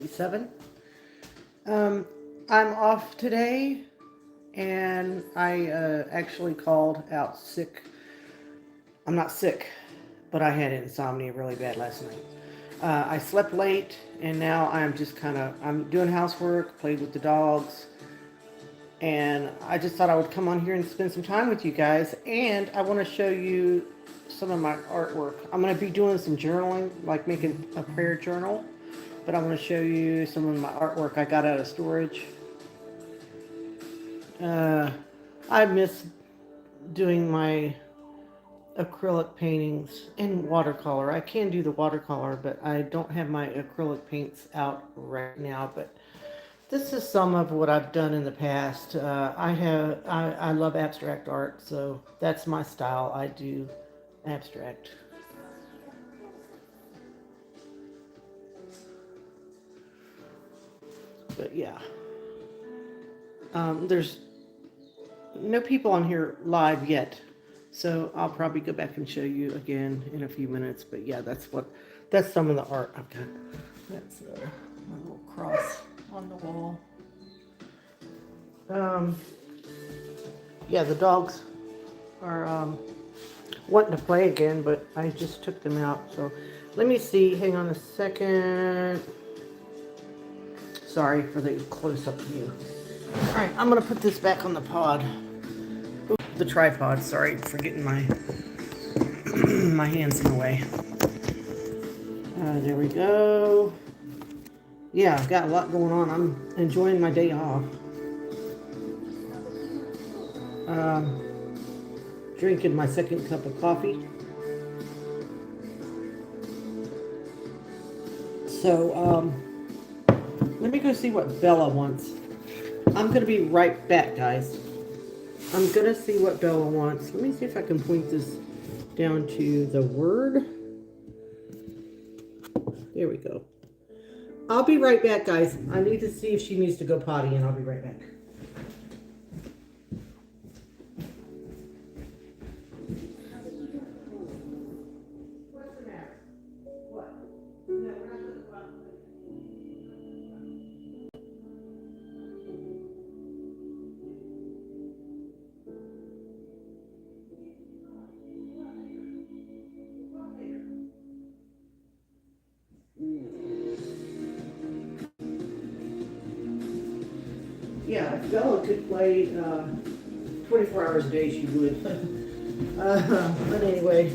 Word77. I'm off today, and I actually called out sick. I'm not sick, but I had insomnia really bad last night. I slept late, and now I'm just I'm doing housework, played with the dogs, and I just thought I would come on here and spend some time with you guys. And I want to show you some of my artwork. I'm going to be doing some journaling, like making a prayer journal, but I want to show you some of my artwork I got out of storage. I miss doing my acrylic paintings and watercolor. I can do the watercolor, but I don't have my acrylic paints out right now. But this is some of what I've done in the past. I love abstract art, so that's my style. I do abstract. But yeah, there's no people on here live yet, so I'll probably go back and show you again in a few minutes. But yeah, that's some of the art I've got. That's my little cross on the wall. Um, yeah, the dogs are wanting to play again, but I just took them out. So let me see. Hang on a second. Sorry for the close-up view. All right, I'm gonna put this back on the pod. The tripod. Sorry for getting my my hands in the way. There we go. Yeah, I've got a lot going on. I'm enjoying my day off. Drinking my second cup of coffee. So, let me go see what Bella wants. I'm going to be right back, guys. I'm going to see what Bella wants. Let me see if I can point this down to the word. There we go. I'll be right back, guys. I need to see if she needs to go potty, and I'll be right back. What's the matter? What? No, we're not going to go out. Yeah, if Bella could play 24 hours a day, she would. But anyway,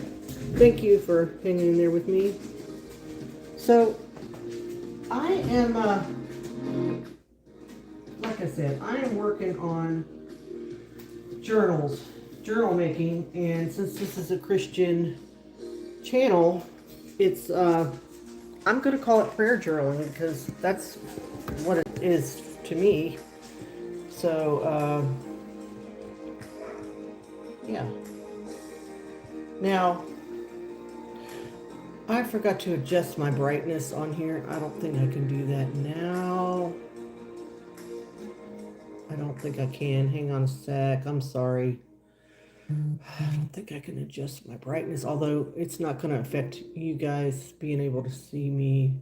thank you for hanging in there with me. So, I am, like I said, I am working on journal making, and since this is a Christian channel, it's, I'm going to call it prayer journaling because that's what it is to me. So, yeah. Now, I forgot to adjust my brightness on here. I don't think I can do that now. I don't think I can. Hang on a sec. I'm sorry. I don't think I can adjust my brightness, although it's not going to affect you guys being able to see me.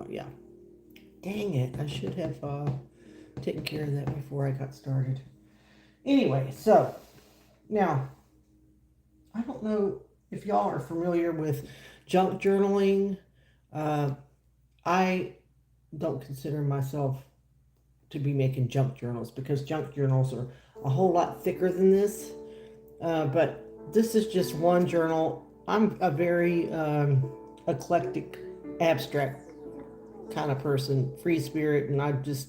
Yeah. Dang it. I should have taken care of that before I got started. Anyway, so now, I don't know if y'all are familiar with junk journaling. I don't consider myself to be making junk journals because junk journals are a whole lot thicker than this. But this is just one journal. I'm a very eclectic, abstract kind of person, free spirit, and I just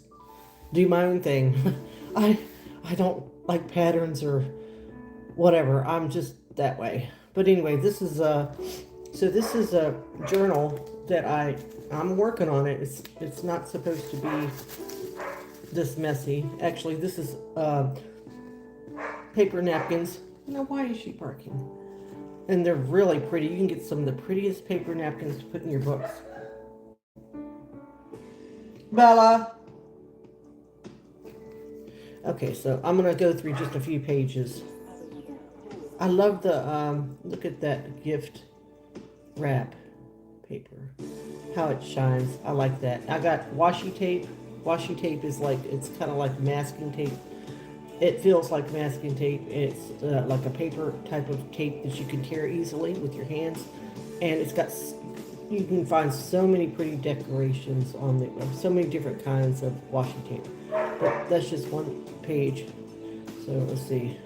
do my own thing. I don't like patterns or whatever. I'm just that way. But anyway, this is a journal that I'm working on it. It's not supposed to be this messy. Actually, this is paper napkins. Now, why is she barking? And they're really pretty. You can get some of the prettiest paper napkins to put in your books. Bella. Okay, so I'm gonna go through just a few pages. I love the look at that gift wrap paper. how it shines. I like that. I got washi tape. Washi tape is like, it's kind of like masking tape. It feels like masking tape. It's like a paper type of tape that you can tear easily with your hands. And it's got, you can find so many pretty decorations on the, so many different kinds of washi tape. But that's just one page. So let's see.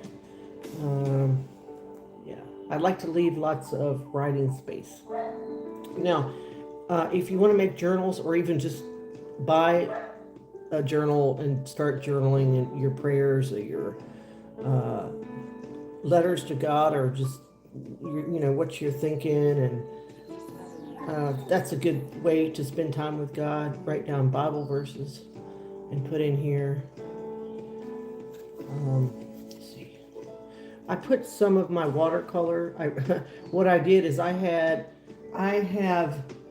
Yeah, I like to leave lots of writing space. Now, if you want to make journals or even just buy a journal and start journaling in your prayers or your uh, letters to God, or just what you're thinking, and that's a good way to spend time with God. Write down Bible verses and put in here. Let's see. I put some of my watercolor. What I did is I have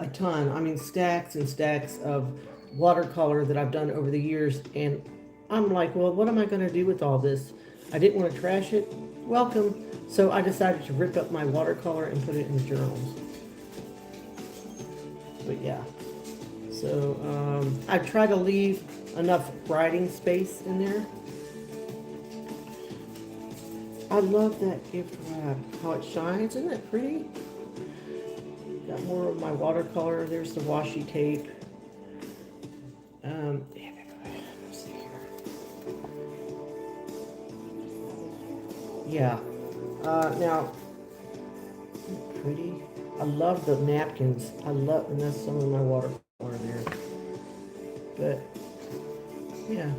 a ton. I mean, stacks and stacks of watercolor that I've done over the years, and I'm like, well, what am I going to do with all this? I didn't want to trash it. Welcome. So I decided to rip up my watercolor and put it in the journals. But yeah, so I try to leave enough writing space in there. I love that gift wrap, how it shines. Isn't that pretty? Got more of my watercolor. There's the washi tape. Let's see here. Yeah. Now, pretty. I love the napkins. And that's some of my watercolor there. But yeah,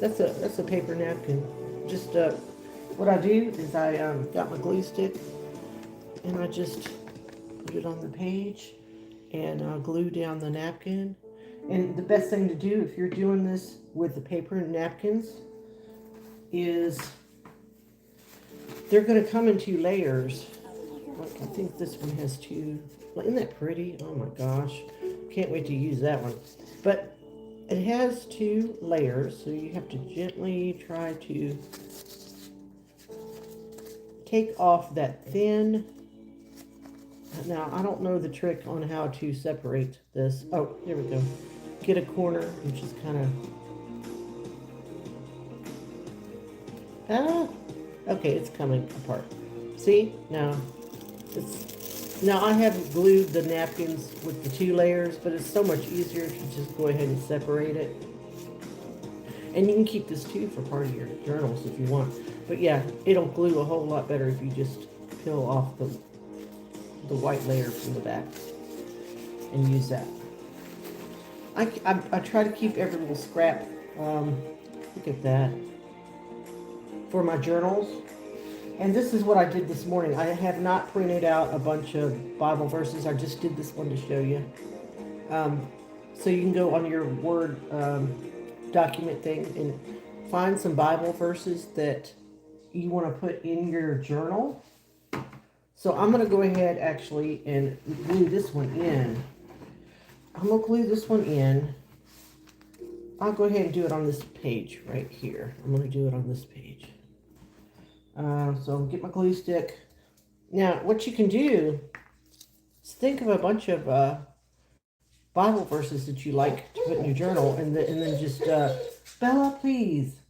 that's a paper napkin. Just what I do is I got my glue stick and I just put it on the page and glue down the napkin. And the best thing to do if you're doing this with the paper and napkins is they're going to come in 2 layers. Like, I think this one has 2. Isn't that pretty? Oh my gosh. Can't wait to use that one. But it has 2 layers, so you have to gently try to take off that thin. Now, I don't know the trick on how to separate this. Oh, here we go. Get a corner and just kind of... okay, it's coming apart. See? Now I haven't glued the napkins with the 2 layers, but it's so much easier to just go ahead and separate it. And you can keep this too for part of your journals if you want. But yeah, it'll glue a whole lot better if you just peel off the white layer from the back and use that. I try to keep every little scrap. Look at that. For my journals. And this is what I did this morning. I have not printed out a bunch of Bible verses. I just did this one to show you. So you can go on your Word document thing and find some Bible verses that you want to put in your journal. So I'm going to go ahead actually and glue this one in. I'm going to glue this one in. I'll go ahead and do it on this page right here. I'm going to do it on this page. So I'll get my glue stick. Now, what you can do is think of a bunch of Bible verses that you like to put in your journal, and then just Bella, please.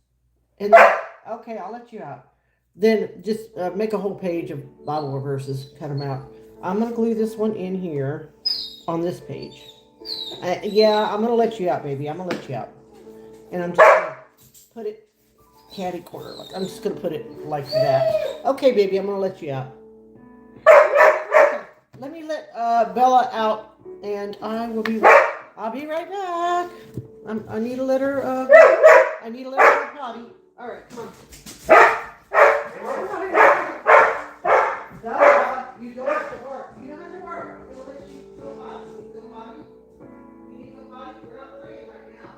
And then, okay, I'll let you out. Then just make a whole page of Bible verses, cut them out. I'm going to glue this one in here on this page. Yeah, I'm going to let you out, baby. I'm going to let you out. And I'm just going to put it catty corner. Like, I'm just going to put it like that. Okay, baby, I'm going to let you out. Okay, let me let Bella out, and I'll be right back. I need to let her go potty. All right, come on. Bella, you don't have to work. You don't have to work. I'm going to let you go potty. Go potty. You need to go potty. We're not praying right now.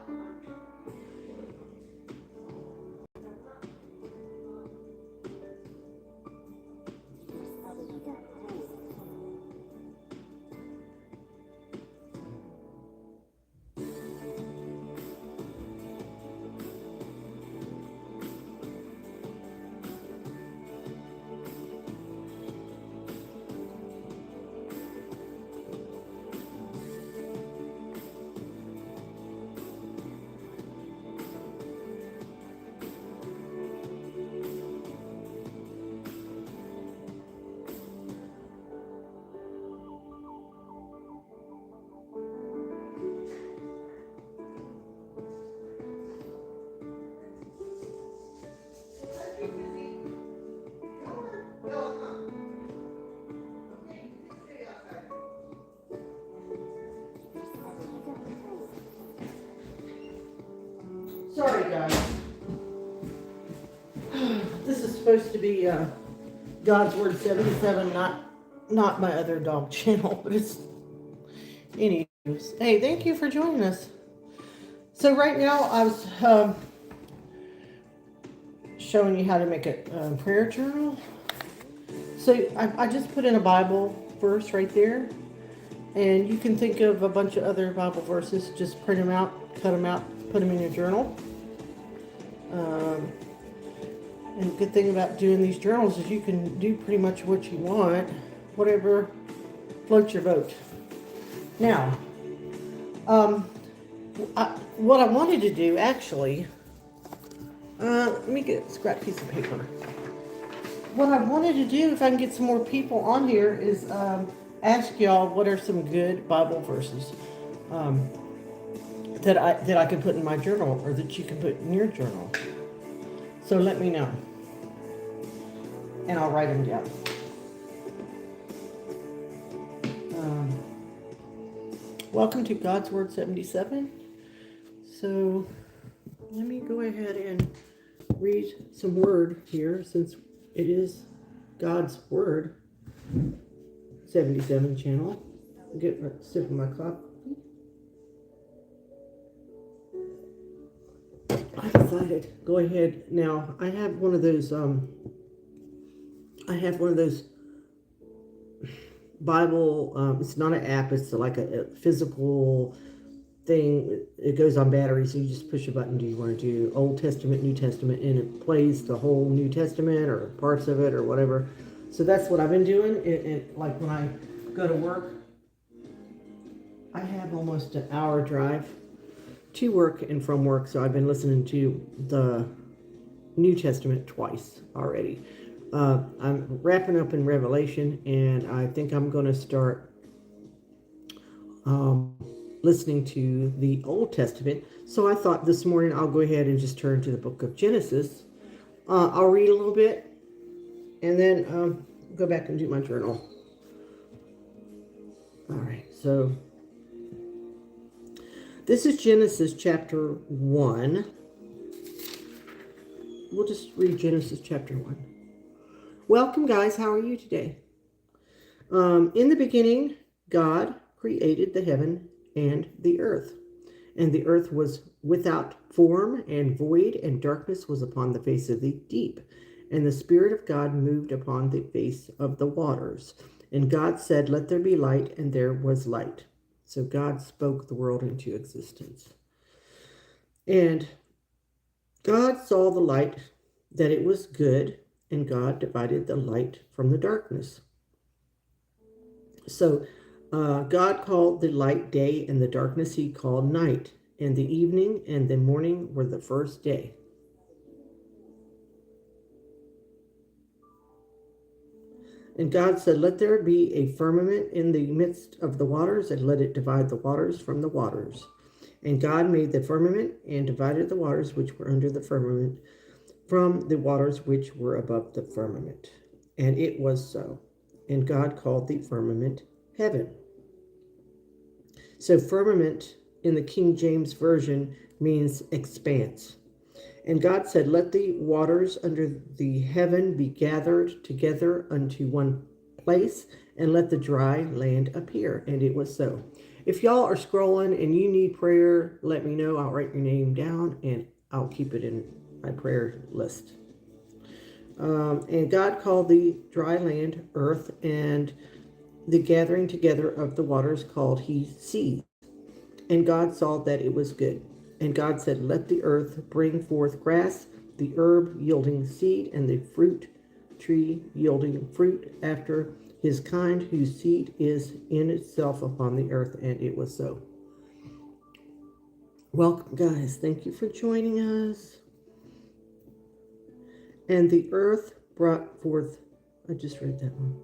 Sorry, guys. This is supposed to be God's Word 77, not my other dog channel, but it's anyways. Hey, thank you for joining us. So right now I was showing you how to make a prayer journal. So I just put in a Bible verse right there, and you can think of a bunch of other Bible verses. Just print them out, cut them out, put them in your journal. And the good thing about doing these journals is you can do pretty much what you want, whatever floats your boat. Now, what I wanted to do actually, let me get a scrap piece of paper. What I wanted to do, if I can get some more people on here, is ask y'all what are some good Bible verses that I can put in my journal, or that you can put in your journal. So let me know, and I'll write them down. Welcome to God's Word 77. So let me go ahead and read some word here, since it is God's Word 77 channel. I'll get a sip of my coffee. I decided, go ahead. Now, I have one of those Bible, it's not an app, it's like a physical thing. It goes on battery, so you just push a button. Do you want to do Old Testament, New Testament, and it plays the whole New Testament or parts of it or whatever. So that's what I've been doing. Like when I go to work, I have almost an hour drive to work and from work, so I've been listening to the New Testament twice already. I'm wrapping up in Revelation, and I think I'm going to start listening to the Old Testament. So I thought this morning I'll go ahead and just turn to the book of Genesis. I'll read a little bit, and then go back and do my journal. All right, so this is Genesis chapter 1. We'll just read Genesis chapter 1. Welcome, guys. How are you today? In the beginning, God created the heaven and the earth. And the earth was without form and void, and darkness was upon the face of the deep. And the Spirit of God moved upon the face of the waters. And God said, "Let there be light," and there was light. So God spoke the world into existence. And God saw the light, that it was good, and God divided the light from the darkness. So God called the light day, and the darkness he called night. And the evening and the morning were the first day. And God said, "Let there be a firmament in the midst of the waters, and let it divide the waters from the waters." And God made the firmament, and divided the waters which were under the firmament from the waters which were above the firmament. And it was so. And God called the firmament heaven. So firmament in the King James Version means expanse. And God said, "Let the waters under the heaven be gathered together unto one place, and let the dry land appear." And it was so. If y'all are scrolling and you need prayer, let me know. I'll write your name down, and I'll keep it in my prayer list. And God called the dry land earth, and the gathering together of the waters called he seas. And God saw that it was good. And God said, "Let the earth bring forth grass, the herb yielding seed, and the fruit tree yielding fruit after his kind, whose seed is in itself upon the earth." And it was so. Welcome, guys. Thank you for joining us. And the earth brought forth, I just read that one.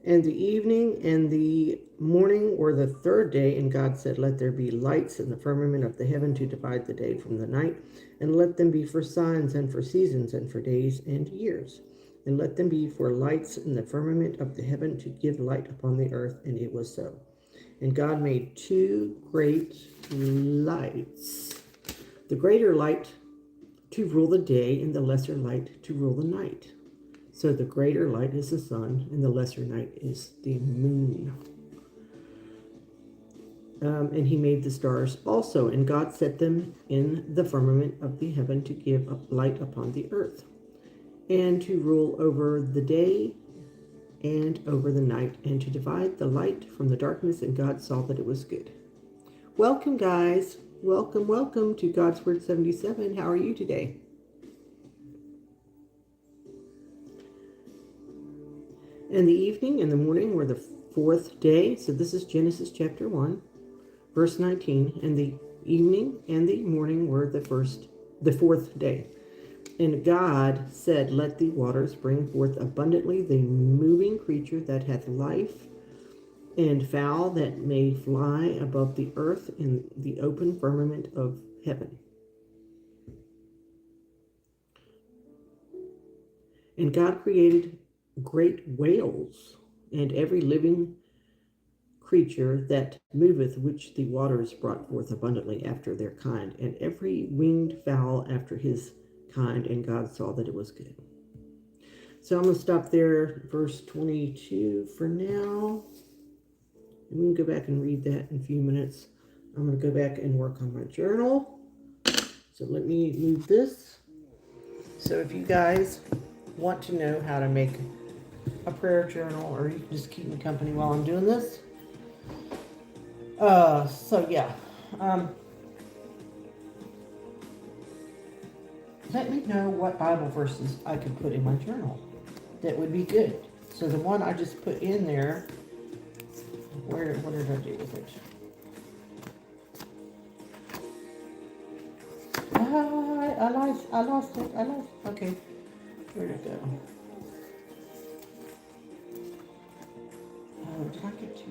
And the evening and the morning were the third day. And God said, "Let there be lights in the firmament of the heaven to divide the day from the night, and let them be for signs and for seasons and for days and years. And let them be for lights in the firmament of the heaven to give light upon the earth." And it was so. And God made two great lights, The greater light to rule the day, and the lesser light to rule the night. So the greater light is the sun, and the lesser night is the moon. And he made the stars also, and God set them in the firmament of the heaven to give light upon the earth, and to rule over the day and over the night, and to divide the light from the darkness. And God saw that it was good. Welcome, guys. Welcome to God's Word77. How are you today? And the evening and the morning were the fourth day. So this is Genesis chapter 1, verse 19. And the evening and the morning were the fourth day. And God said, let the waters bring forth abundantly the moving creature that hath life, and fowl that may fly above the earth in the open firmament of heaven. And God created great whales, and every living creature that moveth, which the waters brought forth abundantly after their kind, and every winged fowl after his kind, and God saw that it was good. So I'm going to stop there, verse 22 for now. And we can go back and read that in a few minutes. I'm going to go back and work on my journal. So let me move this. So if you guys want to know how to make a prayer journal, or you can just keep me company while I'm doing this. Let me know what Bible verses I could put in my journal that would be good. So the one I just put in there, what did I do with it? I lost it. Okay, where'd it go? Oh, did I get to?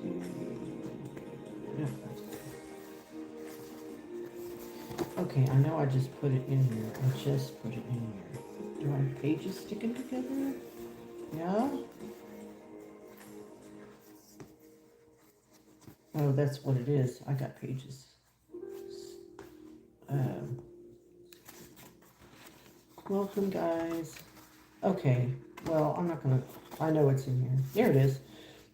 No. Okay, I know I just put it in here. Do I have pages sticking together? Yeah. Oh, that's what it is. I got pages. Welcome, guys. Okay, well, I know it's in here. There it is.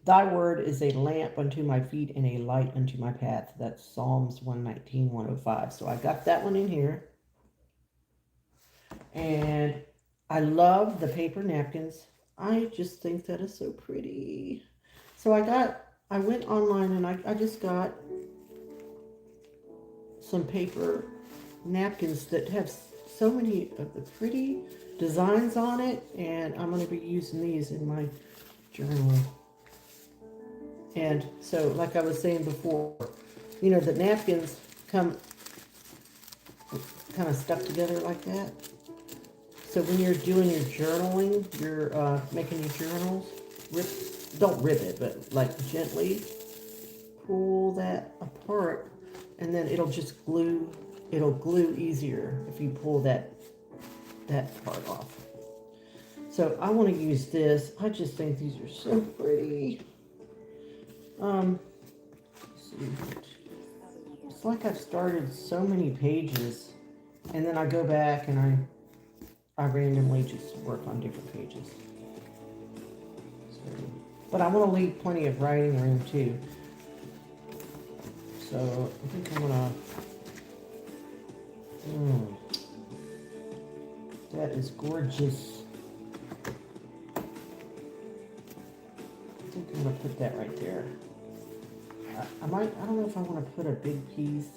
Thy word is a lamp unto my feet and a light unto my path. That's Psalms 119, 105. So I got that one in here. And I love the paper napkins. I just think that is so pretty. So I went online and I just got some paper napkins that have so many of the pretty designs on it, and I'm going to be using these in my journal. And so, like I was saying before, you know, the napkins come kind of stuck together like that. So when you're doing your journaling, you're making your journals, don't rip it, but like gently pull that apart, and then it'll glue easier if you pull that part off. So I want to use this. I just think these are so pretty. Let's see. It's like I've started so many pages, and then I go back and I randomly just work on different pages. So, but I want to leave plenty of writing room too. So I think I'm gonna. That is gorgeous. I think I'm gonna put that right there. I don't know if I want to put a big piece.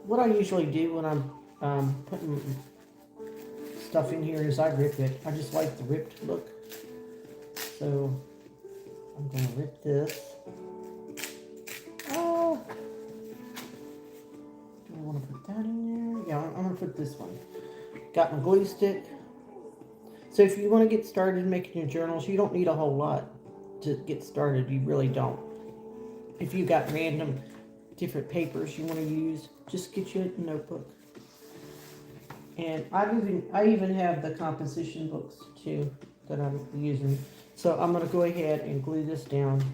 What I usually do when I'm putting stuff in here is I rip it. I just like the ripped look. So I'm gonna rip this. Oh, do I want to put that in there? Yeah, I'm gonna put this one. Got my glue stick. So if you want to get started making your journals, you don't need a whole lot to get started. You really don't. If you got random different papers you want to use, just get you a notebook. And I even have the composition books too that I'm using. So I'm going to go ahead and glue this down.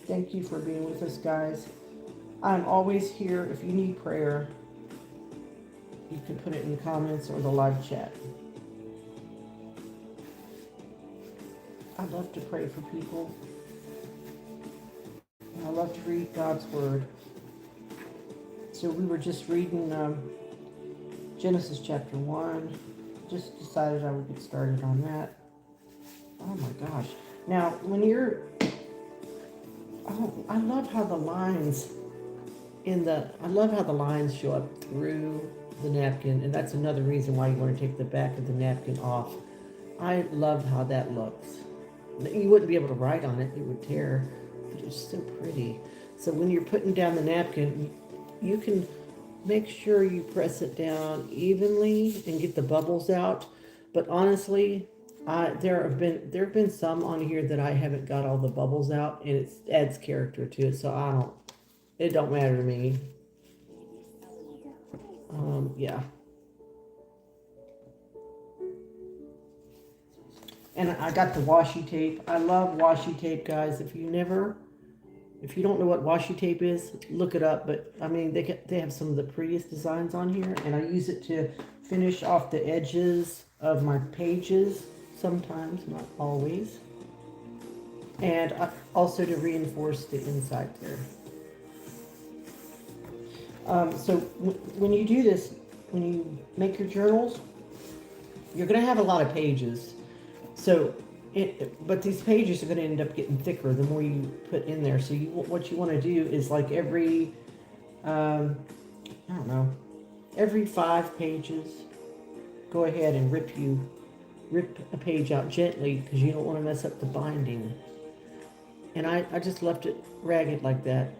Thank you for being with us, guys. I'm always here. If you need prayer, you can put it in the comments or the live chat. I love to pray for people. I love to read God's Word. So we were just reading Genesis chapter 1. Just decided I would get started on that. Oh my gosh. Now, when you're... Oh, I love how the lines I love how the lines show up through the napkin, and that's another reason why you want to take the back of the napkin off. I love how that looks. You wouldn't be able to write on it, it would tear, but it's so pretty. So when you're putting down the napkin, you can make sure you press it down evenly and get the bubbles out. But honestly, there have been some on here that I haven't got all the bubbles out, and it adds character to it. So it don't matter to me. Yeah. And I got the washi tape. I love washi tape, guys. If you don't know what washi tape is, look it up. But I mean, they have some of the prettiest designs on here, and I use it to finish off the edges of my pages sometimes, not always, and also to reinforce the inside there. So when you do this, when you make your journals, you're going to have a lot of pages. So, but these pages are going to end up getting thicker the more you put in there. So what you want to do is like every, I don't know, every 5 pages, go ahead and rip a page out gently because you don't want to mess up the binding. And I just left it ragged like that.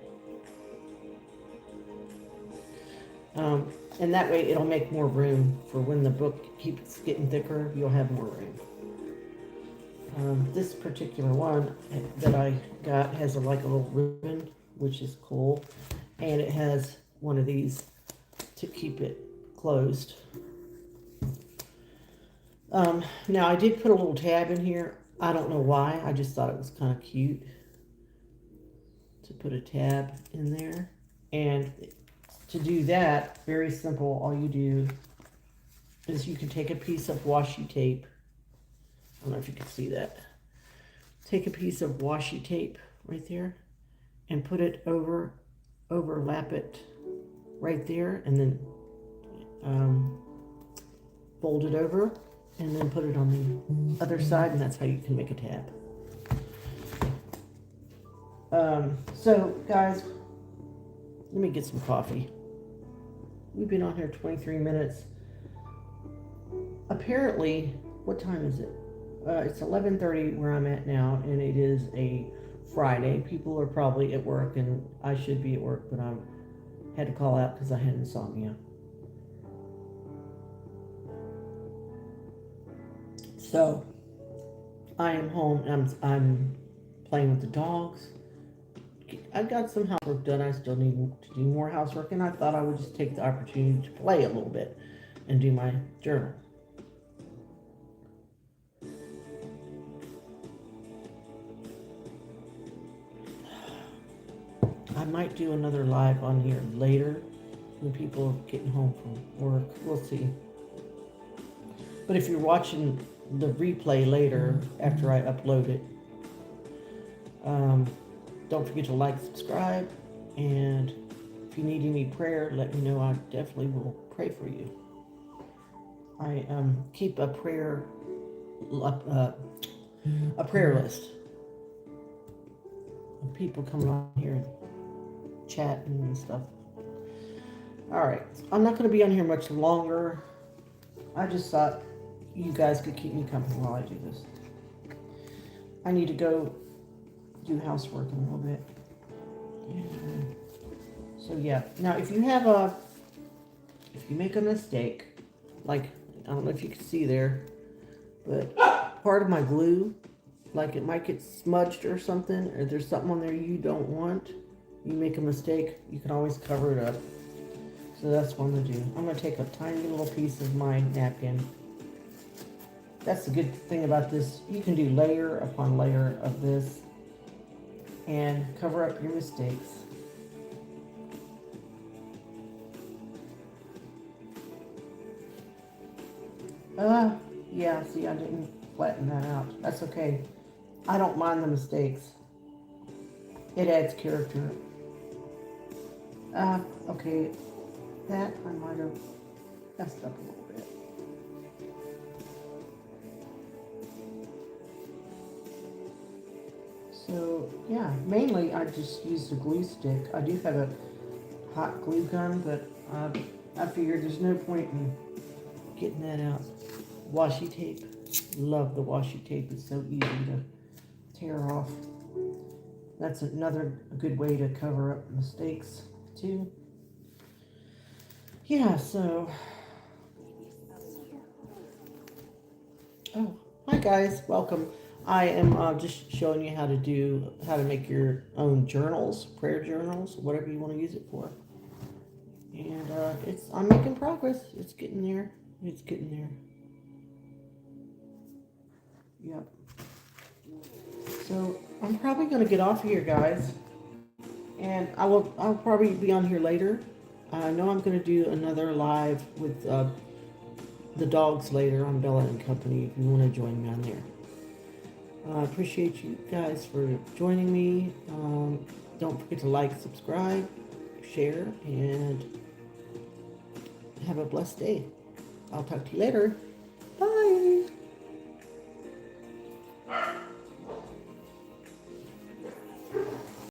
And that way it'll make more room for when the book keeps getting thicker, you'll have more room. This particular one that I got has like a little ribbon, which is cool. And it has one of these to keep it closed. Now I did put a little tab in here. I don't know why. I just thought it was kind of cute to put a tab in there. And to do that, very simple. All you do is you can take a piece of washi tape. I don't know if you can see that. Take a piece of washi tape right there and put it overlap it right there, and then fold it over and then put it on the other side, and that's how you can make a tab. So guys, let me get some coffee. We've been on here 23 minutes. Apparently, what time is it? It's 11:30 where I'm at now, and it is a Friday. People are probably at work, and I should be at work, but I had to call out because I had insomnia. So I am home, and I'm playing with the dogs. I've got some housework done. I still need to do more housework, and I thought I would just take the opportunity to play a little bit and do my journal. I might do another live on here later when people are getting home from work. We'll see. But if you're watching the replay later after I upload it, don't forget to like, subscribe, and if you need any prayer, let me know. I definitely will pray for you. I keep a prayer list of people coming on here and chatting and stuff. All right, I'm not going to be on here much longer. I just thought you guys could keep me company while I do this. I need to go do housework in a little bit. So yeah, now if you make a mistake, like, I don't know if you can see there, but part of my glue, like it might get smudged or something, or there's something on there you don't want, you make a mistake, you can always cover it up. So that's what I'm going to do. I'm going to take a tiny little piece of my napkin. That's the good thing about this. You can do layer upon layer of this and cover up your mistakes. Yeah, see, I didn't flatten that out. That's okay. I don't mind the mistakes. It adds character. Okay, that I might have messed up a little bit. So, yeah, mainly I just used a glue stick. I do have a hot glue gun, but I figured there's no point in getting that out. Washi tape. Love the washi tape. It's so easy to tear off. That's another good way to cover up mistakes, too. Yeah, so. Oh, hi guys, welcome. I am just showing you how to make your own journals, prayer journals, whatever you want to use it for. And I'm making progress. It's getting there. It's getting there. Yep. So I'm probably gonna get off here, guys, and I'll probably be on here later. I know I'm gonna do another live with the dogs later on Bella and Company. If you want to join me on there. I appreciate you guys for joining me. Don't forget to like, subscribe, share, and have a blessed day. I'll talk to you later. Bye.